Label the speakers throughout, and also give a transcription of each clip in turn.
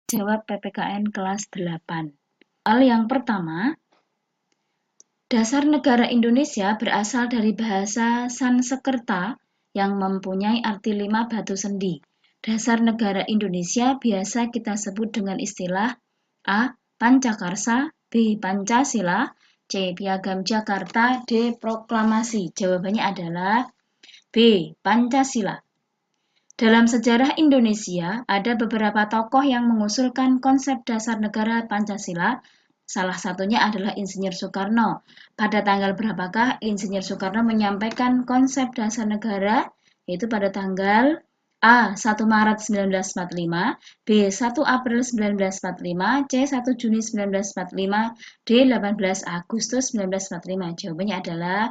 Speaker 1: Jawab PPKN kelas 8. Hal yang pertama, dasar negara Indonesia berasal dari bahasa Sanskerta yang mempunyai arti 5 batu sendi. Dasar negara Indonesia biasa kita sebut dengan istilah A. Pancakarsa, B. Pancasila, C. Piagam Jakarta, D. Proklamasi. Jawabannya adalah B. Pancasila. Dalam sejarah Indonesia, ada beberapa tokoh yang mengusulkan konsep dasar negara Pancasila. Salah satunya adalah Insinyur Soekarno. Pada tanggal berapakah Insinyur Soekarno menyampaikan konsep dasar negara? Yaitu pada tanggal A. 1 Maret 1945, B. 1 April 1945, C. 1 Juni 1945, D. 18 Agustus 1945. Jawabannya adalah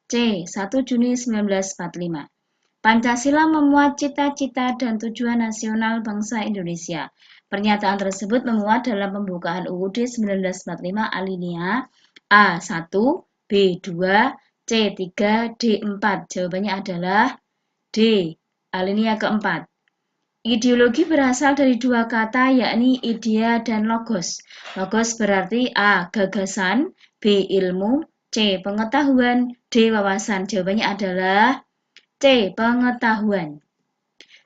Speaker 1: C. 1 Juni 1945. Pancasila memuat cita-cita dan tujuan nasional bangsa Indonesia. Pernyataan tersebut memuat dalam pembukaan UUD 1945 alinea A1, B2, C3, D4. Jawabannya adalah D, alinea keempat. Ideologi berasal dari dua kata yakni idea dan logos. Logos berarti A. Gagasan, B. Ilmu, C. Pengetahuan, D. Wawasan. Jawabannya adalah C. Pengetahuan.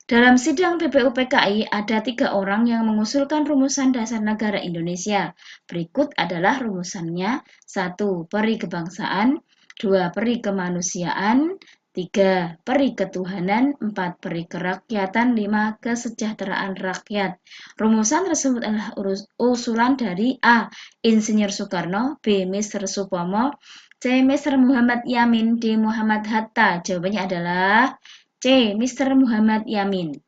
Speaker 1: Dalam sidang BPUPKI ada 3 orang yang mengusulkan rumusan dasar negara Indonesia. Berikut adalah rumusannya. 1. Peri kebangsaan, 2. Peri kemanusiaan, 3. Peri ketuhanan, 4. Peri kerakyatan, 5. Kesejahteraan rakyat. Rumusan tersebut adalah usulan dari A. Insinyur Soekarno, B. Mr. Supomo, C. Mr. Muhammad Yamin, D. Muhammad Hatta. Jawabannya adalah C. Mr. Muhammad Yamin.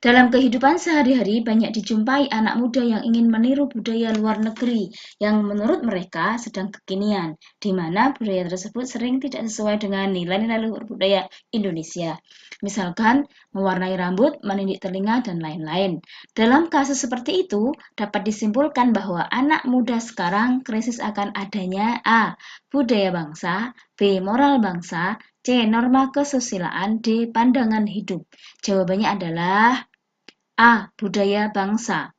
Speaker 1: Dalam kehidupan sehari-hari banyak dijumpai anak muda yang ingin meniru budaya luar negeri yang menurut mereka sedang kekinian, di mana budaya tersebut sering tidak sesuai dengan nilai-nilai luhur budaya Indonesia. Misalkan mewarnai rambut, menindik telinga, dan lain-lain. Dalam kasus seperti itu, dapat disimpulkan bahwa anak muda sekarang krisis akan adanya A. Budaya bangsa, B. Moral bangsa, C. Norma kesusilaan, D. Pandangan hidup. Jawabannya adalah A. Budaya bangsa.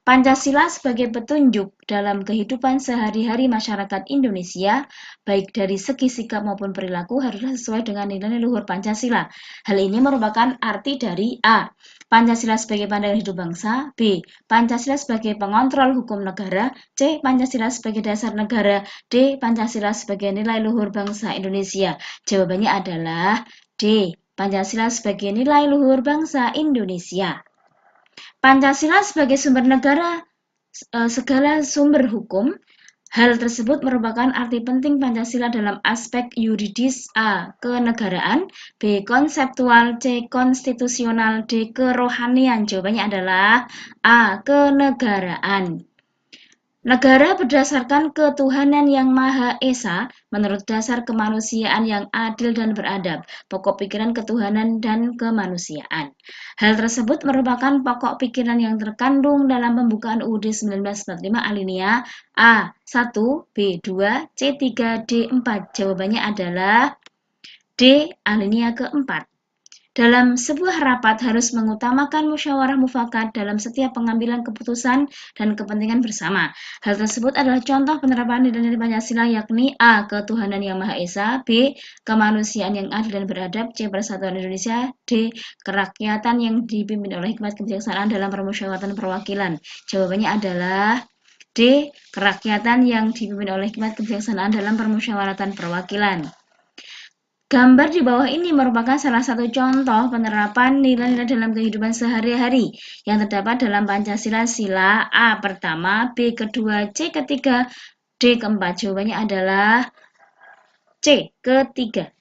Speaker 1: Pancasila sebagai petunjuk dalam kehidupan sehari-hari masyarakat Indonesia, baik dari segi sikap maupun perilaku haruslah sesuai dengan nilai luhur Pancasila. Hal ini merupakan arti dari A. Pancasila sebagai pandangan hidup bangsa, B. Pancasila sebagai pengontrol hukum negara, C. Pancasila sebagai dasar negara, D. Pancasila sebagai nilai luhur bangsa Indonesia. Jawabannya adalah D. Pancasila sebagai nilai luhur bangsa Indonesia. Pancasila sebagai sumber negara segala sumber hukum. Hal tersebut merupakan arti penting Pancasila dalam aspek yuridis A. Kenegaraan, B. Konseptual, C. Konstitusional, D. Kerohanian. Jawabannya adalah A. Kenegaraan. Negara berdasarkan ketuhanan yang Maha Esa menurut dasar kemanusiaan yang adil dan beradab, pokok pikiran ketuhanan dan kemanusiaan. Hal tersebut merupakan pokok pikiran yang terkandung dalam pembukaan UUD 1945 alinea A1, B2, C3, D4. Jawabannya adalah D, alinea keempat. Dalam sebuah rapat harus mengutamakan musyawarah mufakat dalam setiap pengambilan keputusan dan kepentingan bersama. Hal tersebut adalah contoh penerapan nilai-nilai Pancasila yakni A. Ketuhanan yang Maha Esa, B. Kemanusiaan yang adil dan beradab, C. Persatuan Indonesia, D. Kerakyatan yang dipimpin oleh hikmat kebijaksanaan dalam permusyawaratan perwakilan. Jawabannya adalah D. Kerakyatan yang dipimpin oleh hikmat kebijaksanaan dalam permusyawaratan perwakilan. Gambar di bawah ini merupakan salah satu contoh penerapan nilai-nilai dalam kehidupan sehari-hari yang terdapat dalam Pancasila sila A pertama, B kedua, C ketiga, D keempat. Jawabannya adalah C ketiga.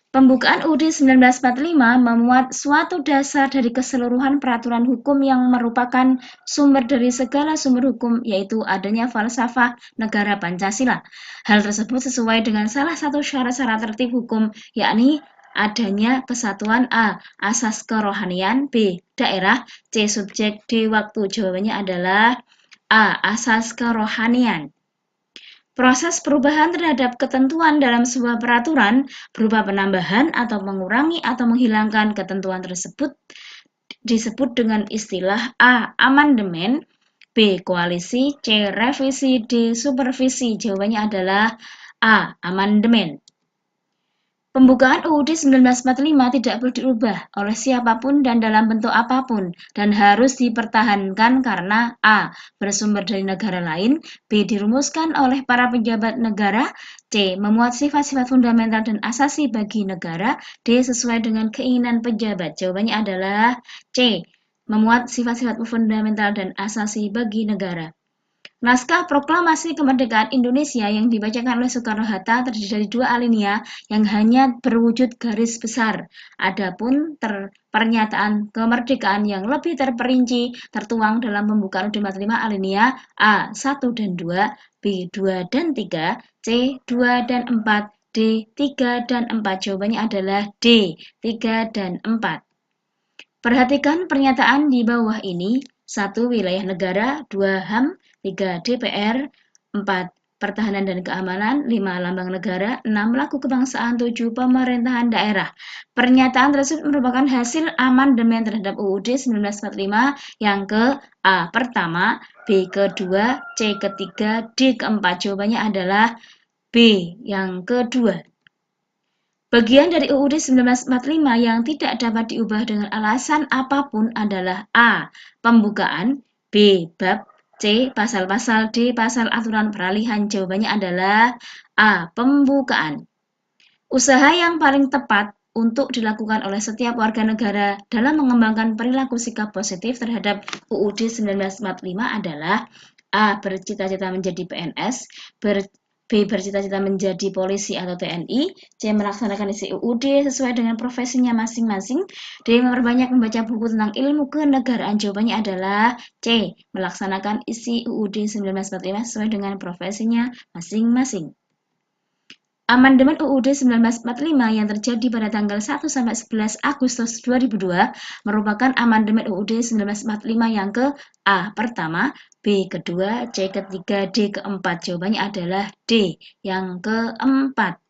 Speaker 1: Pembukaan UUD 1945 memuat suatu dasar dari keseluruhan peraturan hukum yang merupakan sumber dari segala sumber hukum, yaitu adanya falsafah negara Pancasila. Hal tersebut sesuai dengan salah satu syarat-syarat tertib hukum, yakni adanya kesatuan A. Asas kerohanian, B. Daerah, C. Subjek, D. Waktu. Jawabannya adalah A. Asas kerohanian. Proses perubahan terhadap ketentuan dalam sebuah peraturan berupa penambahan atau mengurangi atau menghilangkan ketentuan tersebut disebut dengan istilah A. Amandemen, B. Koalisi, C. Revisi, D. Supervisi. Jawabannya adalah A. Amandemen. Pembukaan UUD 1945 tidak perlu diubah oleh siapapun dan dalam bentuk apapun dan harus dipertahankan karena A. bersumber dari negara lain, B. dirumuskan oleh para pejabat negara, C. memuat sifat-sifat fundamental dan asasi bagi negara, D. sesuai dengan keinginan pejabat. Jawabannya adalah C. memuat sifat-sifat fundamental dan asasi bagi negara. Naskah Proklamasi Kemerdekaan Indonesia yang dibacakan oleh Soekarno-Hatta terdiri dari 2 alinea yang hanya berwujud garis besar. Adapun pernyataan kemerdekaan yang lebih terperinci tertuang dalam pembukaan UUD 45 alinea A 1 dan 2, B 2 dan 3, C 2 dan 4, D 3 dan 4. Jawabannya adalah D 3 dan 4. Perhatikan pernyataan di bawah ini. 1. Wilayah negara, 2. HAM, 3. DPR, 4. Pertahanan dan keamanan, 5. Lambang negara, 6. Lagu kebangsaan, 7. Pemerintahan daerah. Pernyataan tersebut merupakan hasil amandemen terhadap UUD 1945 yang ke A. Pertama, B. Kedua, C. Ketiga, D. Keempat. Jawabannya adalah B. Yang kedua. Bagian dari UUD 1945 yang tidak dapat diubah dengan alasan apapun adalah A. Pembukaan, B. Bab, C. Pasal-pasal, D. Pasal aturan peralihan. Jawabannya adalah A. Pembukaan. Usaha yang paling tepat untuk dilakukan oleh setiap warga negara dalam mengembangkan perilaku sikap positif terhadap UUD 1945 adalah A. Bercita-cita menjadi PNS, B. Bercita-cita menjadi polisi atau TNI, C. Melaksanakan isi UUD sesuai dengan profesinya masing-masing, D. Memperbanyak membaca buku tentang ilmu kenegaraan. Jawabannya adalah C. Melaksanakan isi UUD 1945 sesuai dengan profesinya masing-masing. Amandemen UUD 1945 yang terjadi pada tanggal 1-11 Agustus 2002 merupakan amandemen UUD 1945 yang ke A. Pertama, B. Kedua, C. Ketiga, D. Keempat. Jawabannya adalah D. Yang keempat.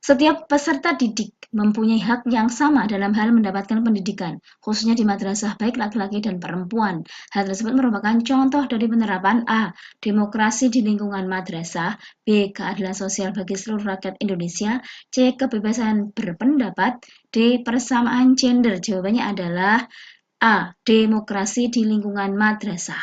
Speaker 1: Setiap peserta didik mempunyai hak yang sama dalam hal mendapatkan pendidikan, khususnya di madrasah baik laki-laki dan perempuan. Hal tersebut merupakan contoh dari penerapan A. Demokrasi di lingkungan madrasah, B. Keadilan sosial bagi seluruh rakyat Indonesia, C. Kebebasan berpendapat, D. Persamaan gender. Jawabannya adalah A. Demokrasi di lingkungan madrasah.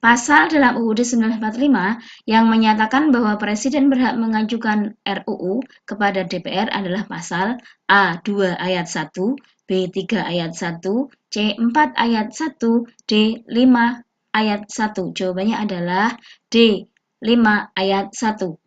Speaker 1: Pasal dalam UUD 1945 yang menyatakan bahwa Presiden berhak mengajukan RUU kepada DPR adalah pasal A. 2 ayat 1, B. 3 ayat 1, C. 4 ayat 1, D. 5 ayat 1. Jawabannya adalah D. 5 ayat 1.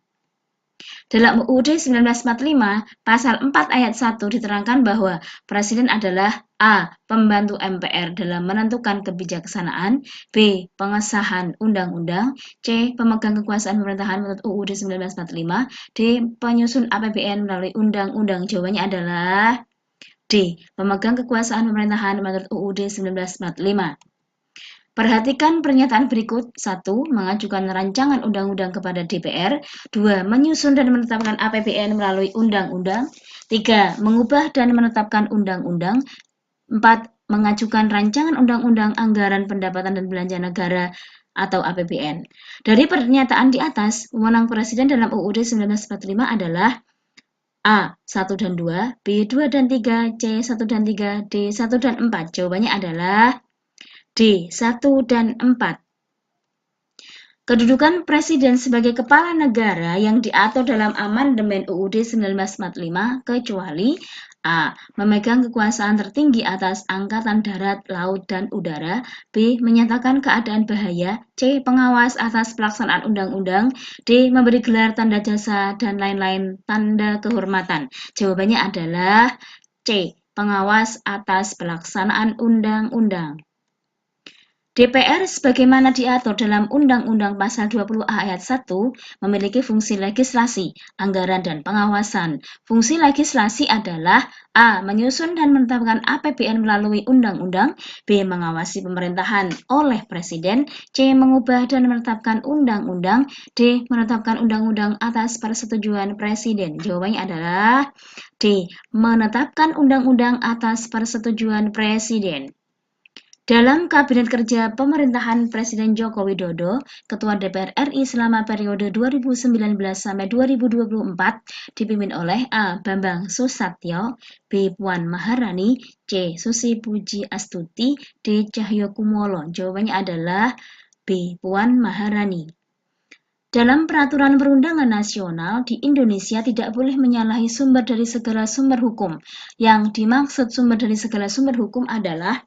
Speaker 1: Dalam UUD 1945, pasal 4 ayat 1 diterangkan bahwa Presiden adalah A. Pembantu MPR dalam menentukan kebijaksanaan, B. Pengesahan undang-undang, C. Pemegang kekuasaan pemerintahan menurut UUD 1945, D. Penyusun APBN melalui undang-undang. Jawabannya adalah D. Pemegang kekuasaan pemerintahan menurut UUD 1945. Perhatikan pernyataan berikut. 1. Mengajukan rancangan undang-undang kepada DPR. 2. Menyusun dan menetapkan APBN melalui undang-undang. 3. Mengubah dan menetapkan undang-undang. 4. Mengajukan rancangan undang-undang anggaran pendapatan dan belanja negara atau APBN. Dari pernyataan di atas, wewenang Presiden dalam UUD 1945 adalah A. 1 dan 2, B. 2 dan 3, C. 1 dan 3, D. 1 dan 4. Jawabannya adalah D. 1 dan 4. Kedudukan Presiden sebagai kepala negara yang diatur dalam amandemen UUD 1945 kecuali A. Memegang kekuasaan tertinggi atas angkatan darat, laut, dan udara, B. Menyatakan keadaan bahaya, C. Pengawas atas pelaksanaan undang-undang, D. Memberi gelar tanda jasa, dan lain-lain tanda kehormatan. Jawabannya adalah C. Pengawas atas pelaksanaan undang-undang. DPR sebagaimana diatur dalam Undang-Undang Pasal 20A ayat 1 memiliki fungsi legislasi, anggaran, dan pengawasan. Fungsi legislasi adalah A. Menyusun dan menetapkan APBN melalui undang-undang. B. Mengawasi pemerintahan oleh Presiden. C. Mengubah dan menetapkan undang-undang. D. Menetapkan undang-undang atas persetujuan Presiden. Jawabannya adalah D. Menetapkan undang-undang atas persetujuan Presiden. Dalam Kabinet Kerja Pemerintahan Presiden Joko Widodo, Ketua DPR RI selama periode 2019 sampai 2024 dipimpin oleh A. Bambang Susatyo, B. Puan Maharani, C. Susi Puji Astuti, D. Cahyokumolo. Jawabannya adalah B. Puan Maharani. Dalam peraturan perundangan nasional di Indonesia tidak boleh menyalahi sumber dari segala sumber hukum. Yang dimaksud sumber dari segala sumber hukum adalah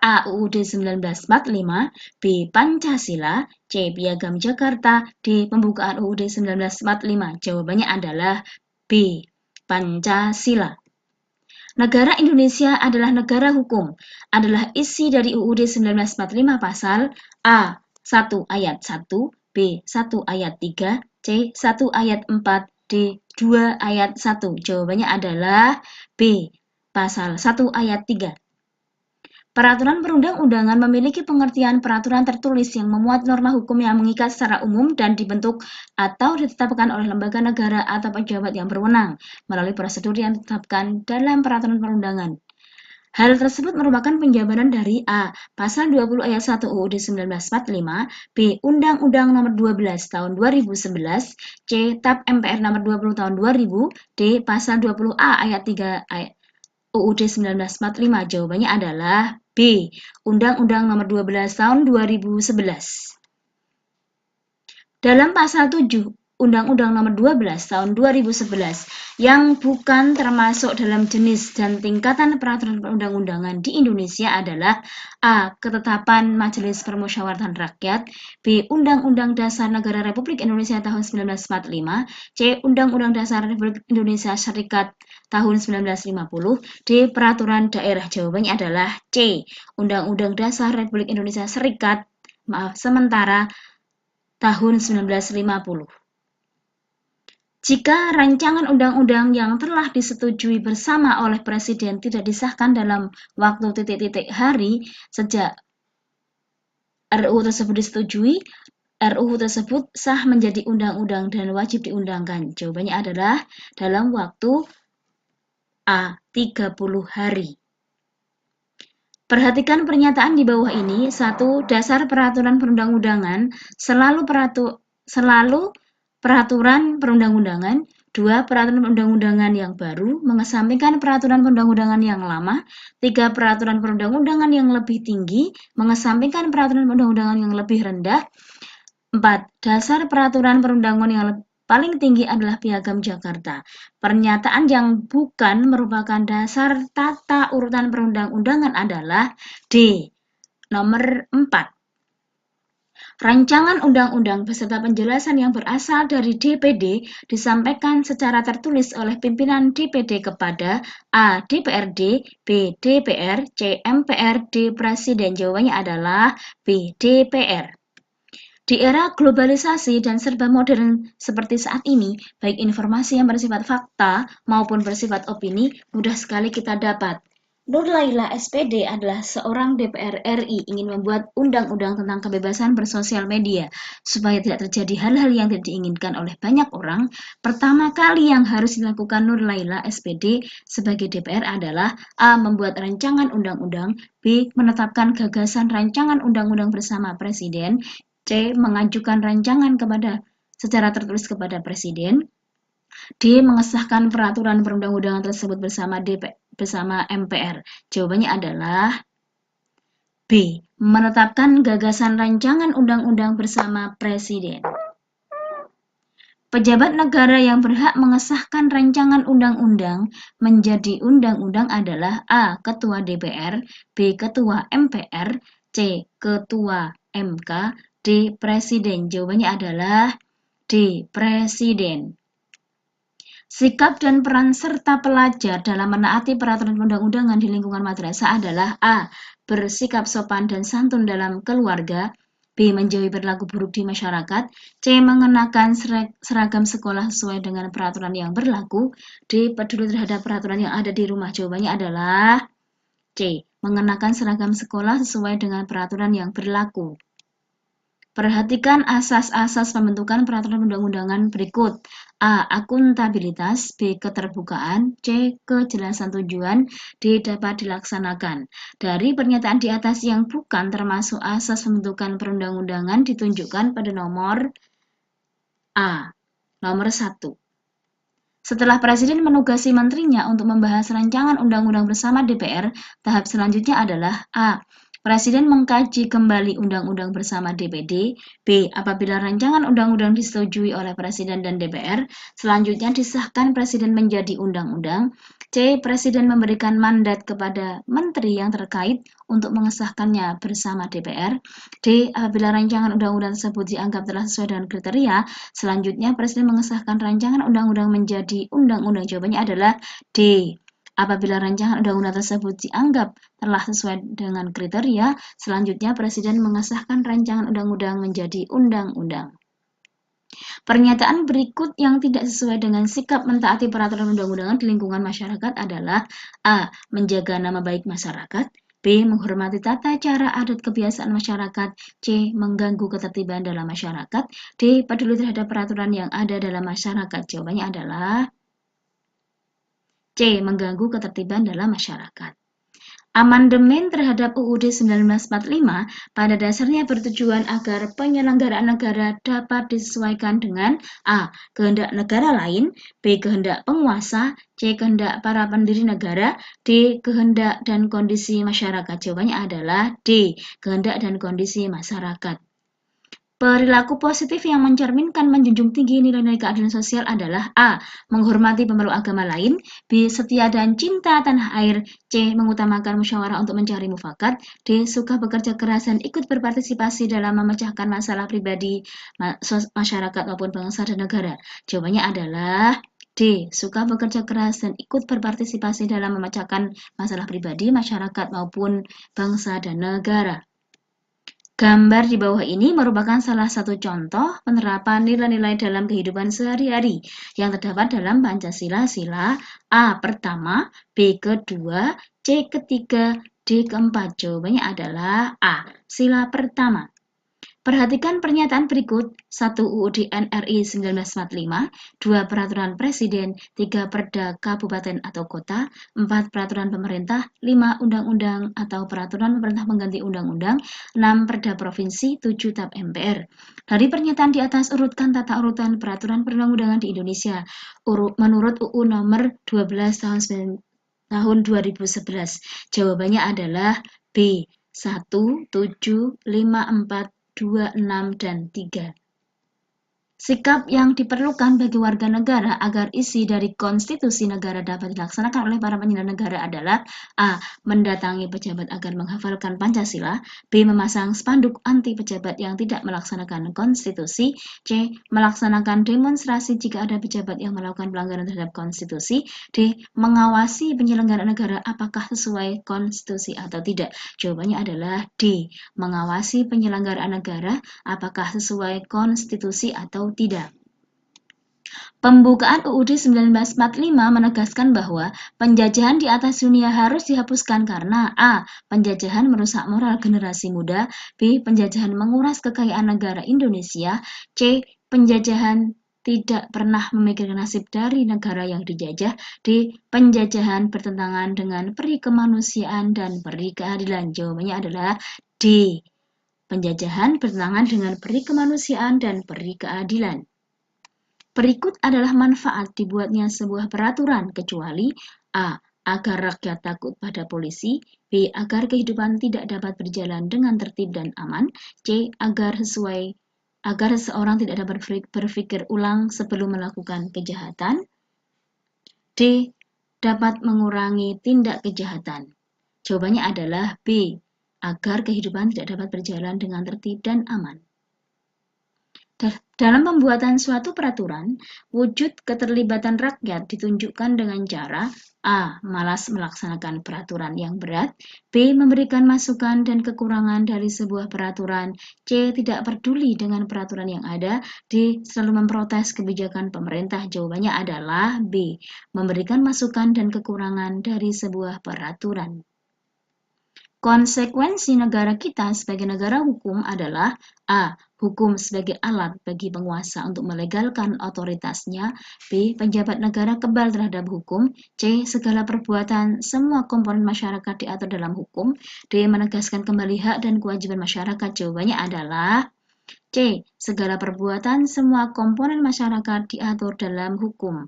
Speaker 1: A. UUD 1945, B. Pancasila, C. Piagam Jakarta, D. Pembukaan UUD 1945. Jawabannya adalah B. Pancasila. Negara Indonesia adalah negara hukum. Adalah isi dari UUD 1945 pasal A. 1 ayat 1, B. 1 ayat 3, C. 1 ayat 4, D. 2 ayat 1. Jawabannya adalah B. Pasal 1 ayat 3. Peraturan perundang-undangan memiliki pengertian peraturan tertulis yang memuat norma hukum yang mengikat secara umum dan dibentuk atau ditetapkan oleh lembaga negara atau pejabat yang berwenang melalui prosedur yang ditetapkan dalam peraturan perundangan. Hal tersebut merupakan penjabaran dari A. Pasal 20 ayat 1 UUD 1945, B. Undang-Undang Nomor 12 Tahun 2011, C. TAP MPR Nomor 20 Tahun 2000, D. Pasal 20A ayat 3 UUD 1945. Jawabannya adalah B. Undang-Undang Nomor 12 Tahun 2011. Dalam pasal 7 Undang-Undang Nomor 12 Tahun 2011 yang bukan termasuk dalam jenis dan tingkatan peraturan perundang-undangan di Indonesia adalah A. Ketetapan Majelis Permusyawaratan Rakyat, B. Undang-Undang Dasar Negara Republik Indonesia tahun 1945, C. Undang-Undang Dasar Republik Indonesia Serikat tahun 1950, D. Peraturan Daerah. Jawabannya adalah C. Undang-Undang Dasar Republik Indonesia Serikat sementara tahun 1950. Jika rancangan undang-undang yang telah disetujui bersama oleh Presiden tidak disahkan dalam waktu titik-titik hari sejak RUU tersebut disetujui, RUU tersebut sah menjadi undang-undang dan wajib diundangkan. Jawabannya adalah dalam waktu A. 30 hari. Perhatikan pernyataan di bawah ini. 1. Dasar peraturan perundang-undangan selalu peraturan perundang-undangan. 2. Peraturan perundang-undangan yang baru mengesampingkan peraturan perundang-undangan yang lama. 3. Peraturan perundang-undangan yang lebih tinggi mengesampingkan peraturan perundang-undangan yang lebih rendah. 4. Dasar peraturan perundang-undangan yang paling tinggi adalah Piagam Jakarta. Pernyataan yang bukan merupakan dasar tata urutan perundang-undangan adalah D. Nomor 4. Rancangan undang-undang beserta penjelasan yang berasal dari DPD disampaikan secara tertulis oleh pimpinan DPD kepada A. DPRD, B. DPR, C. MPR, D. Presiden. Jawabannya adalah B. DPR. Di era globalisasi dan serba modern seperti saat ini, baik informasi yang bersifat fakta maupun bersifat opini mudah sekali kita dapat. Nur Laila SPD adalah seorang DPR RI ingin membuat undang-undang tentang kebebasan bersosial media. Supaya tidak terjadi hal-hal yang tidak diinginkan oleh banyak orang, pertama kali yang harus dilakukan Nur Laila SPD sebagai DPR adalah A. Membuat rancangan undang-undang, B. Menetapkan gagasan rancangan undang-undang bersama Presiden, C. Mengajukan rancangan secara tertulis kepada Presiden, D. Mengesahkan peraturan perundang-undangan tersebut bersama MPR. Jawabannya adalah B. Menetapkan gagasan rancangan undang-undang bersama Presiden. Pejabat negara yang berhak mengesahkan rancangan undang-undang menjadi undang-undang adalah A. Ketua DPR, B. Ketua MPR, C. Ketua MK, D. Presiden. Jawabannya adalah D. Presiden. Sikap dan peran serta pelajar dalam menaati peraturan undang-undangan di lingkungan madrasah adalah A. Bersikap sopan dan santun dalam keluarga, B. Menjauhi perilaku buruk di masyarakat, C. Mengenakan seragam sekolah sesuai dengan peraturan yang berlaku, D. Peduli terhadap peraturan yang ada di rumah. Jawabannya adalah C. Mengenakan seragam sekolah sesuai dengan peraturan yang berlaku. Perhatikan asas-asas pembentukan peraturan undang-undangan berikut. A. Akuntabilitas, B. Keterbukaan, C. Kejelasan tujuan, D. Dapat dilaksanakan. Dari pernyataan di atas yang bukan termasuk asas pembentukan perundang-undangan ditunjukkan pada nomor A. Nomor 1. Setelah Presiden menugasi menterinya untuk membahas rancangan undang-undang bersama DPR, tahap selanjutnya adalah A. Presiden mengkaji kembali undang-undang bersama DPD. B. Apabila rancangan undang-undang disetujui oleh Presiden dan DPR, selanjutnya disahkan Presiden menjadi undang-undang. C. Presiden memberikan mandat kepada menteri yang terkait untuk mengesahkannya bersama DPR. D. Apabila rancangan undang-undang tersebut dianggap telah sesuai dengan kriteria, selanjutnya Presiden mengesahkan rancangan undang-undang menjadi undang-undang. Jawabannya adalah D. Apabila rancangan undang-undang tersebut dianggap telah sesuai dengan kriteria, selanjutnya Presiden mengesahkan rancangan undang-undang menjadi undang-undang. Pernyataan berikut yang tidak sesuai dengan sikap mentaati peraturan undang-undangan di lingkungan masyarakat adalah A. Menjaga nama baik masyarakat, B. Menghormati tata cara adat kebiasaan masyarakat, C. Mengganggu ketertiban dalam masyarakat, D. Peduli terhadap peraturan yang ada dalam masyarakat. Jawabannya adalah C. Mengganggu ketertiban dalam masyarakat. Amandemen terhadap UUD 1945 pada dasarnya bertujuan agar penyelenggaraan negara dapat disesuaikan dengan A. Kehendak negara lain, B. Kehendak penguasa, C. Kehendak para pendiri negara, D. Kehendak dan kondisi masyarakat. Jawabannya adalah D. Kehendak dan kondisi masyarakat. Perilaku positif yang mencerminkan menjunjung tinggi nilai-nilai keadilan sosial adalah A. Menghormati pemeluk agama lain, B. Setia dan cinta tanah air, C. Mengutamakan musyawarah untuk mencari mufakat, D. Suka bekerja keras dan ikut berpartisipasi dalam memecahkan masalah pribadi masyarakat maupun bangsa dan negara. Jawabannya adalah D. Suka bekerja keras dan ikut berpartisipasi dalam memecahkan masalah pribadi masyarakat maupun bangsa dan negara. Gambar di bawah ini merupakan salah satu contoh penerapan nilai-nilai dalam kehidupan sehari-hari yang terdapat dalam Pancasila. Sila A pertama, B kedua, C ketiga, D keempat. Jawabannya adalah A, sila pertama. Perhatikan pernyataan berikut. 1. UUD NRI 1945, 2. Peraturan Presiden, 3. Perda Kabupaten atau Kota, 4. Peraturan Pemerintah, 5. Undang-undang atau Peraturan Pemerintah Pengganti Undang-Undang, 6. Perda Provinsi, 7. TAP MPR. Dari pernyataan di atas, urutkan tata urutan peraturan perundang-undangan di Indonesia menurut UU nomor 12 tahun 2011. Jawabannya adalah B. 1, 7, 5, 4, 2, 6, dan 3. Sikap yang diperlukan bagi warga negara agar isi dari konstitusi negara dapat dilaksanakan oleh para penyelenggara negara adalah A. Mendatangi pejabat agar menghafalkan Pancasila, B. Memasang spanduk anti pejabat yang tidak melaksanakan konstitusi, C. Melaksanakan demonstrasi jika ada pejabat yang melakukan pelanggaran terhadap konstitusi, D. Mengawasi penyelenggara negara apakah sesuai konstitusi atau tidak. Jawabannya adalah D. Mengawasi penyelenggaraan negara apakah sesuai konstitusi atau tidak. Pembukaan UUD 1945 menegaskan bahwa penjajahan di atas dunia harus dihapuskan karena A. Penjajahan merusak moral generasi muda, B. Penjajahan menguras kekayaan negara Indonesia, C. Penjajahan tidak pernah memikirkan nasib dari negara yang dijajah, D. Penjajahan bertentangan dengan peri kemanusiaan dan peri keadilan. Jawabannya adalah D. Penjajahan bertentangan dengan peri kemanusiaan dan peri keadilan. Berikut adalah manfaat dibuatnya sebuah peraturan kecuali A. Agar rakyat takut pada polisi, B. Agar kehidupan tidak dapat berjalan dengan tertib dan aman, C. Agar seseorang tidak dapat berpikir ulang sebelum melakukan kejahatan, D. Dapat mengurangi tindak kejahatan. Jawabannya adalah B. Agar kehidupan tidak dapat berjalan dengan tertib dan aman. Dalam pembuatan suatu peraturan, wujud keterlibatan rakyat ditunjukkan dengan cara A. Malas melaksanakan peraturan yang berat, B. Memberikan masukan dan kekurangan dari sebuah peraturan, C. Tidak peduli dengan peraturan yang ada, D. Selalu memprotes kebijakan pemerintah. Jawabannya adalah B. Memberikan masukan dan kekurangan dari sebuah peraturan. Konsekuensi negara kita sebagai negara hukum adalah A. Hukum sebagai alat bagi penguasa untuk melegalkan otoritasnya. B. Penjabat negara kebal terhadap hukum. C. Segala perbuatan semua komponen masyarakat diatur dalam hukum. D. Menegaskan kembali hak dan kewajiban masyarakat. Jawabannya adalah C. Segala perbuatan semua komponen masyarakat diatur dalam hukum.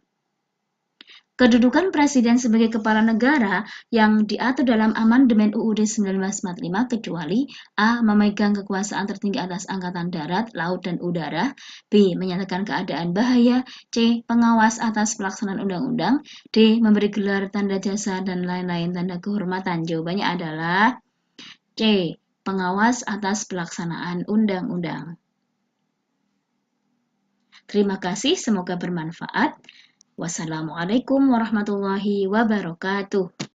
Speaker 1: Kedudukan presiden sebagai kepala negara yang diatur dalam amandemen UUD 1945 kecuali A. Memegang kekuasaan tertinggi atas angkatan darat, laut, dan udara, B. Menyatakan keadaan bahaya, C. Pengawas atas pelaksanaan undang-undang, D. Memberi gelar tanda jasa dan lain-lain tanda kehormatan. Jawabannya adalah C. Pengawas atas pelaksanaan undang-undang. Terima kasih, semoga bermanfaat. Wassalamualaikum warahmatullahi wabarakatuh.